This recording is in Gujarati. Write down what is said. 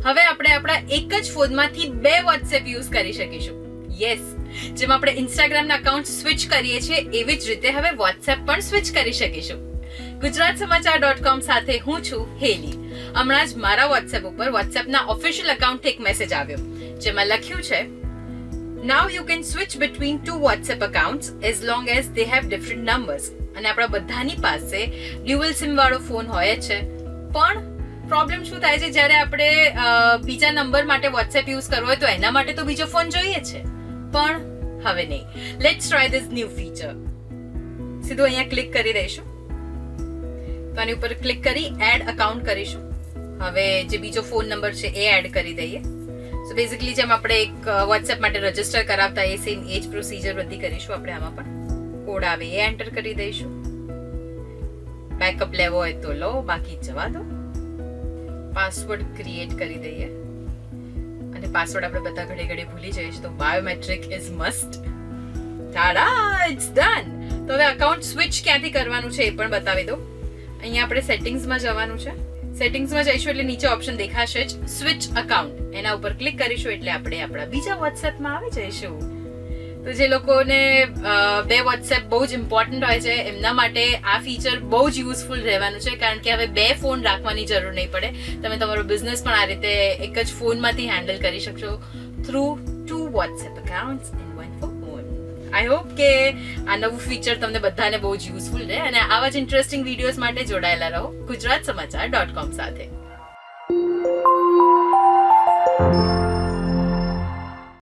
હવે આપણે આપણા એક જ ફોનમાંથી 2 WhatsApp યુઝ કરી શકીશું. યસ, જેમ આપણે ઇન્સ્ટાગ્રામના અકાઉન્ટ સ્વિચ કરીએ છીએ એવી જ રીતે હવે WhatsApp પણ સ્વિચ કરી શકીશું. gujaratsamachar.com સાથે હું છું હેલી. હમણાં જ મારા WhatsApp ઉપર WhatsAppના ઓફિશિયલ અકાઉન્ટથી એક મેસેજ આવ્યો જેમાં લખ્યું છે, Now you can switch between 2 WhatsApp accounts as long as they have different numbers. અને આપણા બધાની પાસે ડ્યુઅલ સિમ વાળો ફોન હોય છે, પણ પ્રોબ્લેમ શું થાય છે જ્યારે આપણે બીજા નંબર માટે WhatsApp યુઝ કરવો હોય તો એના માટે તો બીજો ફોન જોઈએ છે, પણ હવે નહીં. Let's try this new feature. સીધું અહીંયા ક્લિક કરી દઈશું. તો આની ઉપર ક્લિક કરી એડ અકાઉન્ટ કરીશું. હવે જે બીજો ફોન નંબર છે એ એડ કરી દઈએ. સો બેઝિકલી જેમ આપણે એક WhatsApp માટે રજીસ્ટર કરાવતા એ સેમ એ જ પ્રોસિજર બધી કરીશું આપણે આમાં પણ. કોડ આવે એ એન્ટર કરી દઈશું. બેકઅપ લેવો હોય તો લો, બાકી જવા દો. પાસવર્ડ ક્રિએટ કરી દઈએ અને પાસવર્ડ આપણે બધા ઘડી ઘડી ભૂલી જઈએ છીએ, તો biometric is must. Tada, it's done. તો હવે અકાઉન્ટ સ્વિચ ક્યાંથી કરવાનું છે એ પણ બતાવી દો. અહીંયા આપણે સેટિંગ્સમાં જવાનું છે. સેટિંગ્સમાં જઈશું એટલે નીચે ઓપ્શન દેખાશે જ, સ્વિચ અકાઉન્ટ. એના ઉપર ક્લિક કરીશું એટલે આપણે આપણા બીજા WhatsAppમાં આવી જઈશું. તો જે લોકોને 2 WhatsApp બહુ જ ઇમ્પોર્ટન્ટ હોય છે એમના માટે આ ફીચર બહુ જ યુઝફુલ રહેવાનું છે, કારણ કે હવે 2 ફોન રાખવાની જરૂર નહીં પડે. તમે તમારો બિઝનેસ પણ આ રીતે એક જ ફોનમાંથી હેન્ડલ કરી શકશો through 2 WhatsApp accounts in one phone. I hope કે આ નવું ફીચર તમને બધાને બહુ જ યુઝફુલ રહે અને આવા જ ઇન્ટરેસ્ટિંગ વિડીયોઝ માટે જોડાયેલા રહો ગુજરાતસમાચાર.com સાથે.